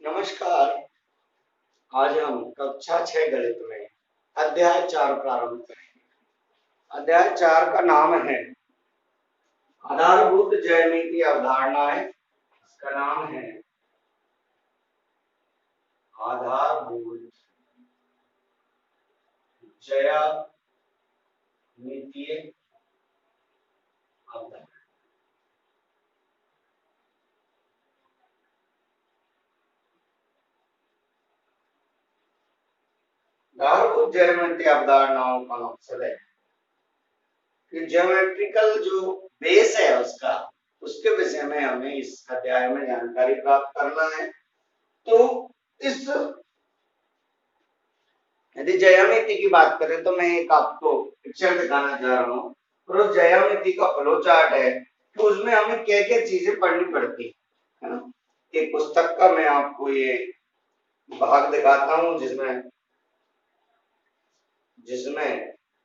नमस्कार। आज हम कक्षा 6 गणित में अध्याय 4 प्रारंभ करेंगे। अध्याय 4 का नाम है आधारभूत ज्यामितीय अवधारणाएं। इसका नाम है आधारभूत ज्यामितीय अवधारणा। आधारभूत ज्यामितीय अवधारणाओं का मकसद है कि ज्योमेट्रिकल जो बेस है उसके विषय में हमें इस अध्याय में जानकारी प्राप्त करना है। तो इस यदि ज्यामिति की बात करें तो मैं एक आपको पिक्चर दिखाना चाह रहा हूँ और उस ज्यामिति का फ्लो चार्ट है तो उसमें हमें क्या क्या चीजें पढ़नी पड़ती है ना। एक पुस्तक का मैं आपको ये भाग दिखाता हूँ जिसमें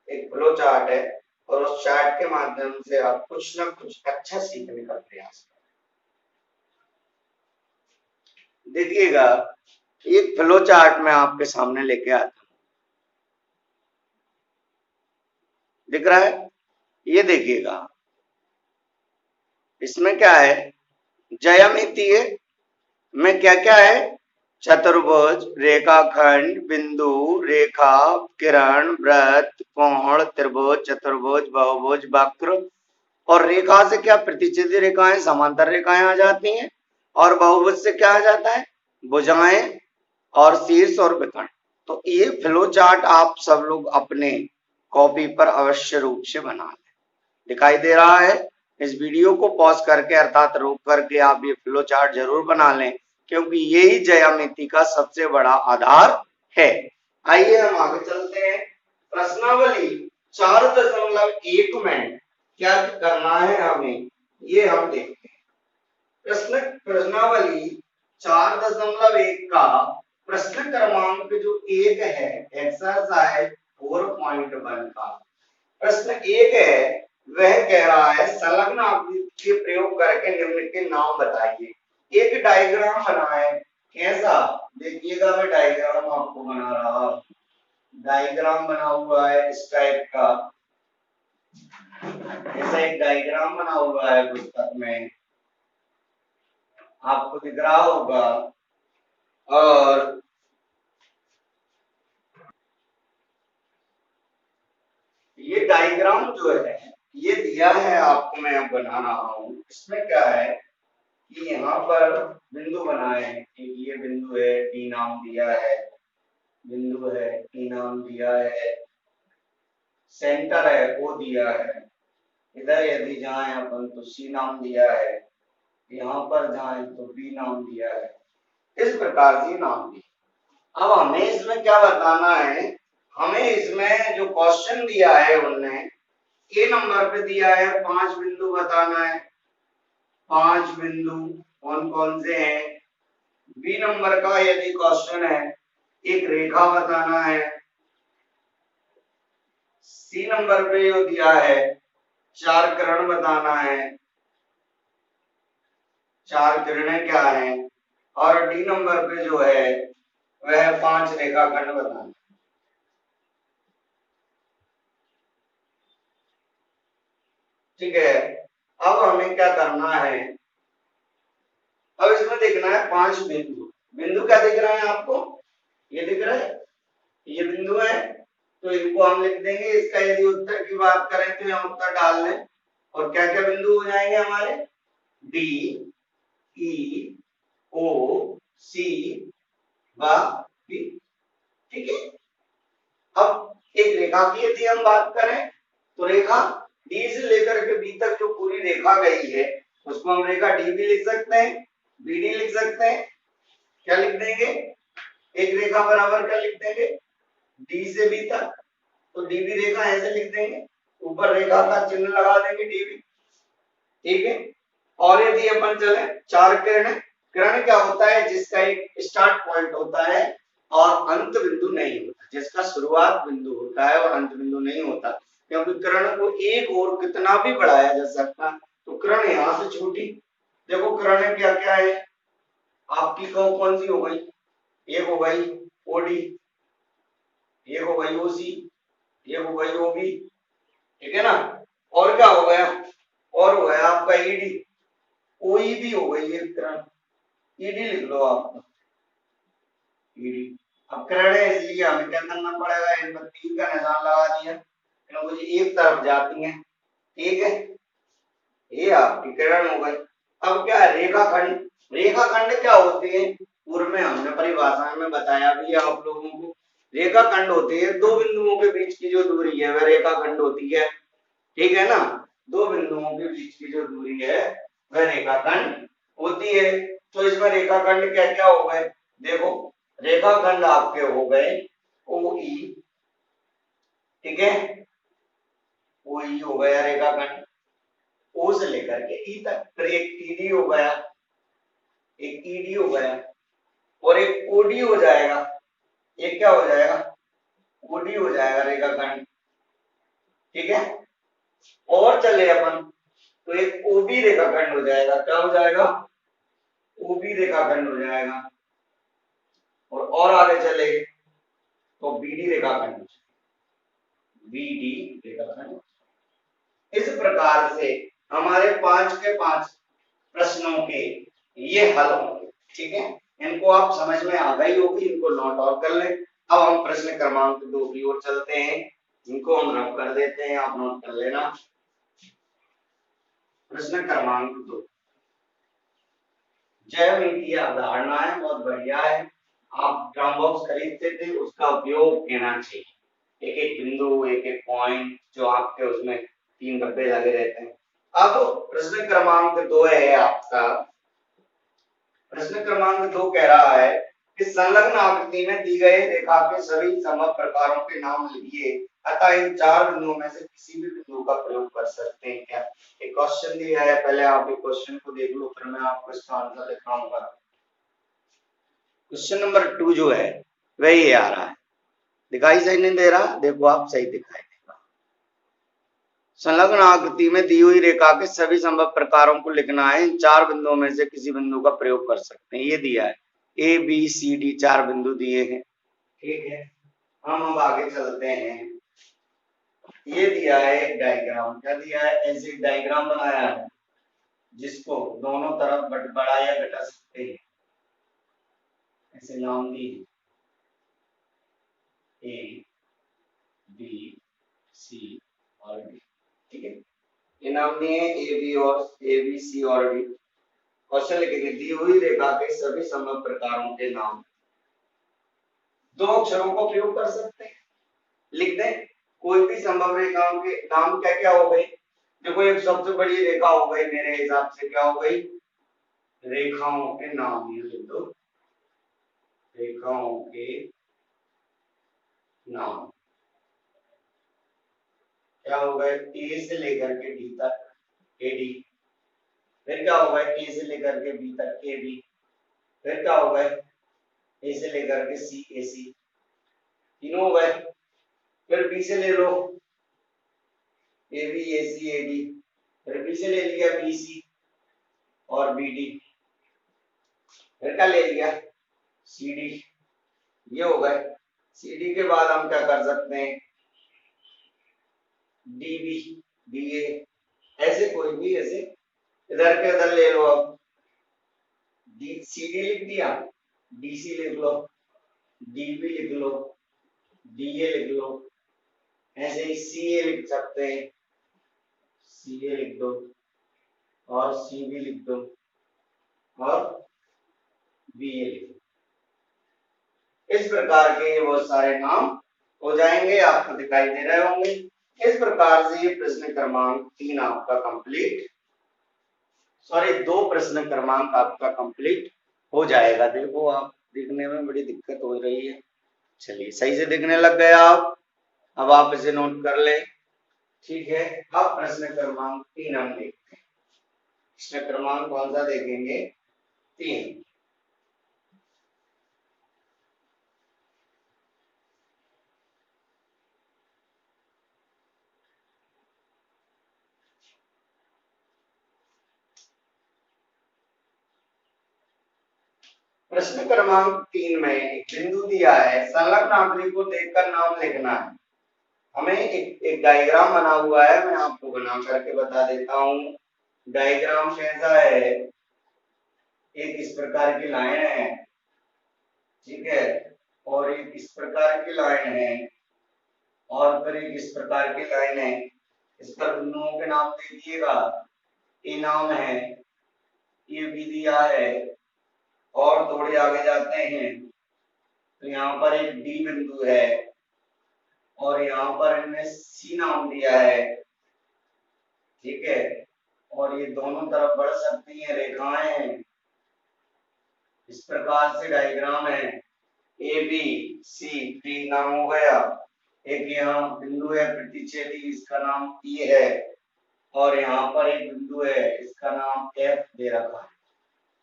एक फ्लो चार्ट है और उस चार्ट के माध्यम से आप कुछ ना कुछ अच्छा सीखने का प्रयास करें। देखिएगा, एक फ्लो चार्ट मैं आपके सामने लेके आता हूँ, दिख रहा है? ये देखिएगा, इसमें क्या है, ज्यामितीय में क्या क्या है, चतुर्भुज, रेखाखंड, बिंदु, रेखा, किरण, वृत्त, कोण, त्रिभुज, चतुर्भुज, बहुभुज, वक्र। और रेखा से क्या प्रतिच्छेदी रेखाएं, समांतर रेखाएं आ जाती हैं। और बहुभुज से क्या आ जाता है, भुजाएं और शीर्ष और विकर्ण। तो ये फ्लो चार्ट आप सब लोग अपने कॉपी पर अवश्य रूप से बना लें। दिखाई दे रहा है? इस वीडियो को पॉज करके अर्थात रोक करके आप ये फ्लो चार्ट जरूर बना लें, क्योंकि यही ज्यामिति का सबसे बड़ा आधार है। आइए हम आगे चलते हैं। प्रश्नावली 4.1 में क्या करना है हमें, ये हम देखते हैं। प्रश्नावली 4.1 का प्रश्न क्रमांक जो 1 है, एक्सरसाइज 4.1 का प्रश्न 1 है, वह कह रहा है संलग्न आकृति के प्रयोग करके निम्न के नाम बताइए। एक डायग्राम बनाए। कैसा? देखिएगा, मैं डायग्राम आपको बना रहा हूं। डायग्राम बना हुआ है इस टाइप का, ऐसा एक डायग्राम बना हुआ है पुस्तक में, आपको दिख रहा होगा। और ये डायग्राम जो है ये दिया है आपको, मैं अब बना रहा हूं। इसमें क्या है कि यहाँ पर बिंदु बनाए हैं, ये बिंदु है, डी नाम दिया है, बिंदु है, टी नाम दिया है, सेंटर है, ओ दिया है। इधर यदि जाएं अपन तो सी नाम दिया है, यहाँ पर जाएं तो बी नाम दिया है। इस प्रकार से नाम दिया। अब हमें इसमें क्या बताना है, हमें इसमें जो क्वेश्चन दिया है उनने ए नंबर पे दिया है 5 बिंदु बताना है। 5 बिंदु कौन कौन से हैं। बी नंबर का यदि क्वेश्चन है, एक रेखा बताना है। सी नंबर पे जो दिया है 4 किरण बताना है, 4 किरणें क्या हैं। और डी नंबर पे जो है वह 5 रेखाखंड बताना है। ठीक है, अब हमें क्या करना है, अब इसमें देखना है 5 बिंदु। बिंदु क्या दिख रहा है आपको, ये दिख रहा है, ये बिंदु है, तो इनको हम लिख देंगे। इसका यदि उत्तर की बात करें तो यहाँ उत्तर डाल दें। और क्या क्या बिंदु हो जाएंगे हमारे, डी, ई, ओ, सी व बी। ठीक है, अब एक रेखा की यदि हम बात करें तो रेखा डी से लेकर के बी तक जो पूरी रेखा गई है उसको हम रेखा डी भी लिख सकते हैं, बी डी लिख सकते हैं। क्या लिख देंगे, एक रेखा बराबर क्या लिख देंगे, डी से बी तक, तो डीबी रेखा ऐसे लिख देंगे, ऊपर रेखा का चिन्ह लगा देंगे डीबी। ठीक है, और यदि अपन चले 4 किरण, किरण क्या होता है, जिसका एक स्टार्ट पॉइंट होता है और अंत बिंदु नहीं होता, जिसका शुरुआत बिंदु होता है और अंत बिंदु नहीं होता। क्योंकि किरण को एक और कितना भी बढ़ाया जा सकता, तो किरण यहाँ से छोटी। देखो किरणें क्या क्या है, आपकी कर्व कौन सी हो गई, एक हो गई ओडी, एक हो गई ओसी, एक हो गई ओबी, ठीक है ना। और क्या हो गया, और हो गया आपका ईडी, ओई भी हो गई एक तरह, ईडी लिख लो आप, ईडी। अब करण है इसलिए हमें क्या करना पड़ेगा, इन पर तीन का निशान लगा दिया, क्योंकि एक तरफ जाती है, ठीक है। ये आपकी किरण हो गई। अब क्या है रेखाखंड, रेखाखंड क्या होते हैं, पूर्व में हमने परिभाषा में बताया भी है आप लोगों को। रेखाखंड होते हैं दो बिंदुओं के बीच की जो दूरी है वह रेखाखंड होती है, ठीक है ना। दो बिंदुओं के बीच की जो दूरी है वह रेखाखंड होती है। तो इसमें रेखाखंड क्या क्या हो गए, देखो रेखाखंड आपके हो गए ओ ई, ठीक है, ओ ई हो गया रेखाखंड, ओ से लेकर के ई तक। फिर एक ईडी हो गया, एक ईडी हो गया, और एक ओडी हो जाएगा, एक क्या हो जाएगा, ओडी हो जाएगा रेखाखंड, ठीक है। और चले अपन तो एक ओबी रेखाखंड हो जाएगा, क्या हो जाएगा, ओबी रेखाखंड हो जाएगा। और आगे चले तो बीडी रेखाखंड, बीडी रेखाखंड। इस प्रकार से हमारे 5 के 5 प्रश्नों के ये हल होंगे, ठीक है। इनको आप समझ में आ गई होगी, इनको नोट आउट कर लें। अब हम प्रश्न क्रमांक 2 की ओर चलते हैं, इनको हम रब कर देते हैं, आप नोट कर लेना। प्रश्न क्रमांक 2, ज्यामितीय अवधारणा है, बहुत बढ़िया है। आप ड्रम बॉक्स खरीदते थे, उसका उपयोग कहना चाहिए, एक एक बिंदु, एक एक पॉइंट जो आपके उसमें 3 डब्बे लगे रहते हैं। अब प्रश्न क्रमांक 2 है आपका, प्रश्न क्रमांक 2 कह रहा है कि संलग्न आकृति में दी गई रेखा के सभी संभव प्रकारों के नाम लिखिए, अतः इन 4 बिंदुओं में से किसी भी बिंदु का प्रयोग कर सकते हैं क्या। एक क्वेश्चन दिया है, पहले आप एक क्वेश्चन को देख लो, फिर मैं आपको इसका आंसर दिखाऊंगा। क्वेश्चन नंबर 2 जो है वही आ रहा है, दिखाई सही नहीं दे रहा, देखो आप सही दिखाई देगा। संलग्न आकृति में दी हुई रेखा के सभी संभव प्रकारों को लिखना है, इन 4 बिंदुओं में से किसी बिंदु का प्रयोग कर सकते हैं, ये दिया है। ए बी सी डी 4 बिंदु दिए हैं, ठीक है। हम अब आगे चलते हैं, ये दिया है एक डायग्राम, क्या दिया है, ऐसे एक डायग्राम बनाया है जिसको दोनों तरफ बड़ा या घटा सकते हैं, ऐसे नाम दिए ए बी सी और डी, ठीक है। ये नाम दिए ए बी और ए बी सी और डी। क्वेश्चन लिखेंगे दी हुई रेखा के सभी संभव प्रकारों के नाम, दो अक्षरों का प्रयोग कर सकते हैं, लिख दें कोई भी संभव रेखाओं के नाम क्या क्या हो गए। देखो एक सबसे बड़ी रेखा हो गई मेरे हिसाब से, क्या हो गई, रेखाओं के नाम, ये लिख दो रेखाओं के नाम, क्या हो गए, ए से लेकर के डी तक एडी, फिर क्या हो गए ए से लेकर के बी तक ए बी, फिर क्या हो गए ए से लेकर के सी ए सी, तीनों हो गए। फिर बी से ले लो A B A C A D, फिर बी से ले लिया बी सी और बी डी, फिर क्या ले लिया सी डी, ये हो गए। सी डी के बाद हम क्या कर सकते हैं, डी बी डी ए, ऐसे कोई भी ऐसे इधर के उधर ले लो। अब डी सी डी लिख दिया, डी सी लिख लो, डी बी लिख लो, डी ए लिख लो, ऐसे ही सी ए लिख सकते हैं, सी ए लिख दो और सी बी लिख दो और बी ए लिख दो। इस प्रकार के ये बहुत सारे नाम हो जाएंगे, आपको दिखाई दे रहे होंगे। इस प्रकार से ये प्रश्न क्रमांक 3 आपका कंप्लीट, सॉरी 2 प्रश्न क्रमांक आपका कंप्लीट हो जाएगा। देखो आप देखने में बड़ी दिक्कत हो रही है, चलिए सही से देखने लग गए आप, अब आप इसे नोट कर ले, ठीक है। अब प्रश्न क्रमांक 3 हम देखते हैं, प्रश्न क्रमांक कौन सा देखेंगे, 3। प्रश्न क्रमांक 3 में एक बिंदु दिया है, संलग्न आकृति को देखकर नाम लिखना है। हमें एक डायग्राम बना हुआ है, मैं आपको बना करके बता देता हूँ। डायग्राम कैसा है, एक इस प्रकार की लाइन है, ठीक है, और एक इस प्रकार की लाइन है, और फिर एक इस प्रकार की लाइन है। इस पर बिंदुओं के नाम दे दिएगा। ए नाम है, ये भी दिया है, और थोड़े आगे जाते हैं तो यहाँ पर एक डी बिंदु है, और यहाँ पर इनमें सी नाम दिया है, ठीक है, और ये दोनों तरफ बढ़ सकती हैं रेखाएं हैं। इस प्रकार से डायग्राम है, ए बी सी, डी नाम हो गया। एक यहाँ बिंदु है प्रतिच्छेदी, इसका नाम ई है, और यहाँ पर एक बिंदु है, इसका नाम एफ दे रखा है,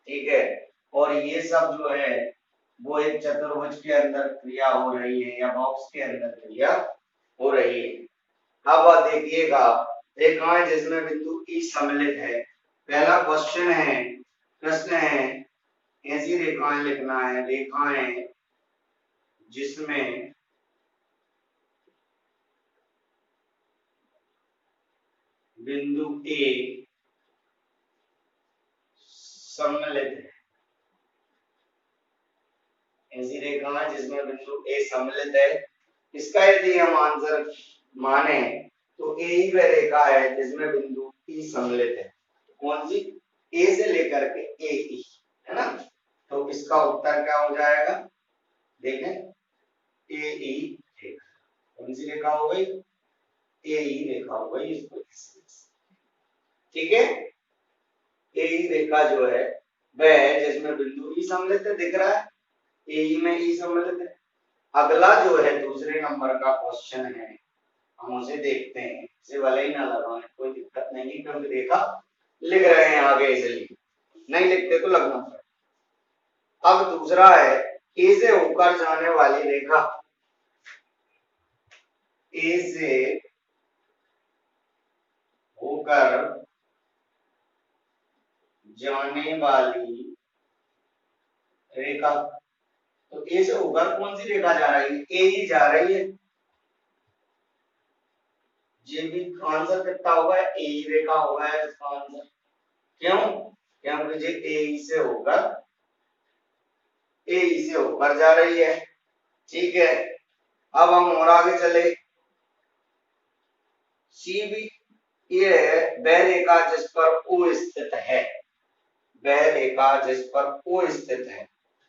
ठीक है। और ये सब जो है वो एक चतुर्भुज के अंदर क्रिया हो रही है, या बॉक्स के अंदर क्रिया हो रही है। अब देखिएगा, रेखाएं जिसमें बिंदु ई सम्मिलित है। पहला क्वेश्चन है, प्रश्न है, ऐसी रेखाएं लिखना है, रेखाएं जिसमें बिंदु ए सम्मिलित है। ऐसी रेखाएं जिसमें बिंदु ए सम्मिलित है, इसका यदि हम आंसर माने तो ए ही वह रेखा है जिसमें बिंदु ई सम्मिलित है। कौन सी? ए से लेकर के ए ई, है ना। तो इसका उत्तर क्या हो जाएगा, देखें, ए ई रेखा। कौन सी रेखा हो गई? ए ई रेखा हो गई, इसको ठीक है। ए ई रेखा जो है वह जिसमें बिंदु ई सम्मिलित है, दिख रहा है, ए ई में ई सम्मिलित है। अगला जो है दूसरे नंबर का क्वेश्चन है, हम उसे देखते हैं। इसे भले ही ना लगाएं, कोई दिक्कत नहीं, क्योंकि रेखा लिख रहे हैं आगे, इसलिए नहीं लिखते तो लगना पड़ेगा। अब दूसरा है, ए से होकर जाने वाली रेखा, ए से होकर जाने वाली रेखा। तो ए से होकर कौन सी रेखा जा रही है? ए ही जा रही है। ये भी आंसर कितना होगा? ए ही रेखा होगा इसका आंसर। क्यों? क्योंकि ये ए ही से होकर जा रही है, ठीक है। अब हम और आगे चले। सी भी, ये है वह रेखा जिस पर ओ स्थित है, वह रेखा जिस पर ओ स्थित है।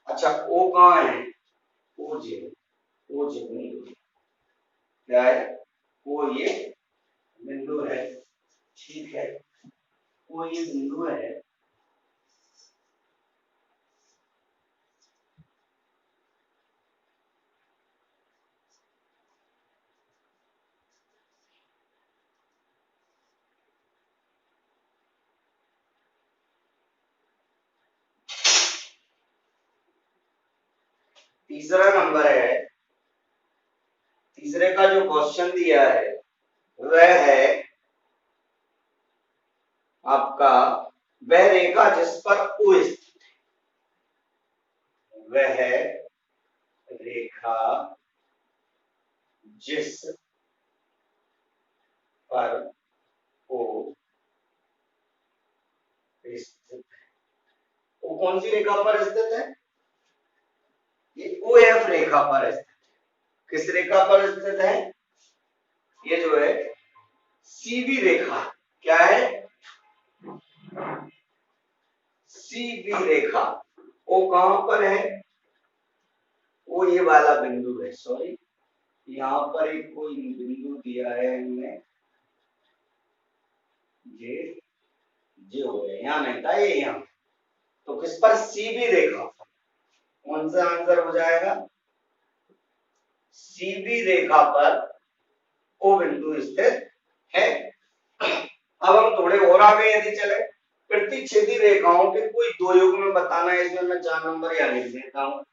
अच्छा, ओ कहाँ है? ओ जे, ओ जे बिंदु क्या है? ओ ये बिंदु है, ठीक है, ओ ये बिंदु है। तीसरा नंबर है, तीसरे का जो क्वेश्चन दिया है वह है आपका, वह रेखा जिस पर ओ स्थित है, वह रेखा जिस पर ओ स्थित है। वो कौन सी रेखा पर स्थित है? ये ओ एफ रेखा पर स्थित है। किस रेखा पर स्थित है? ये जो है सी बी रेखा। क्या है? सी बी रेखा। वो कहां पर है? वो ये वाला बिंदु है, सॉरी, यहाँ पर एक कोई बिंदु दिया है इनने, ये हो गया, यहाँ नहीं था, ये यहाँ। तो किस पर? सी बी रेखा। कौन सा आंसर हो जाएगा? सी बी रेखा पर ओ बिंदु स्थित है। अब हम थोड़े और आगे यदि चले, प्रतिच्छेदी रेखाओं के कोई दो युग्म बताना है। इसमें मैं 4 नंबर यहाँ लिख देता हूँ।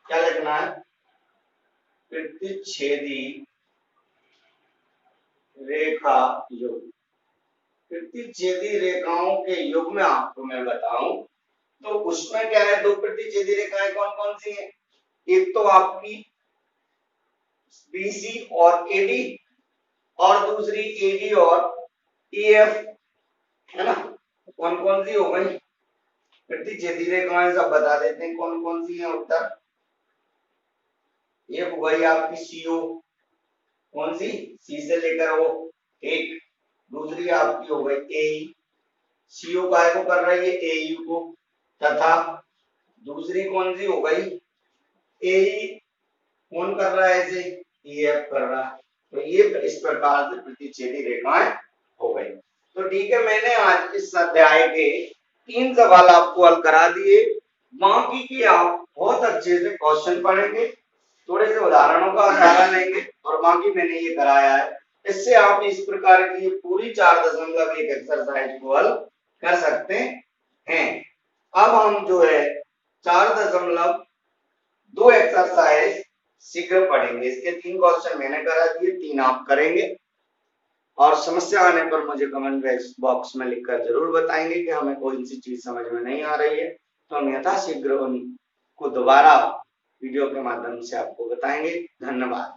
क्या लिखना है? प्रतिच्छेदी रेखा युग्म। प्रतिच्छेदी रेखाओं के युग्म आपको मैं बताऊं तो उसमें क्या है, दो प्रतिच्छेदी रेखाएं कौन कौन सी हैं? एक तो आपकी बीसी और एडी, और दूसरी एडी और ईएफ, है ना। कौन कौन सी हो गई प्रतिच्छेदी रेखाएं, सब बता देते हैं कौन कौन सी है। उत्तर एक हो गई आपकी सीओ, कौन सी, सी से लेकर ओ एक। दूसरी आपकी हो गई ए, सीओ काय को कर रही है, एयू को। तथा दूसरी कौन सी हो गई, ए कौन कर रहा है इसे, ईएफ कर रहा है। तो ये इस प्रकार से प्रतिच्छेदी रेखाएं हो गई। तो ठीक है, मैंने आज इस अध्याय के 3 सवाल आपको हल करा दिए। बाकी के आप बहुत अच्छे से क्वेश्चन पढ़ेंगे, थोड़े से उदाहरणों का सहारा लेंगे, और बाकी मैंने ये कराया है। इससे आप इस प्रकार की पूरी 4.1 एक्सरसाइज को हल कर सकते हैं। अब हम जो है 4.2 एक्सरसाइज शीघ्र पढ़ेंगे। इसके 3 क्वेश्चन मैंने करा दिए, 3 आप करेंगे, और समस्या आने पर मुझे कमेंट बॉक्स में लिखकर जरूर बताएंगे कि हमें कोई सी चीज समझ में नहीं आ रही है, तो हम यथाशीघ्र उनको दोबारा वीडियो के माध्यम से आपको बताएंगे। धन्यवाद।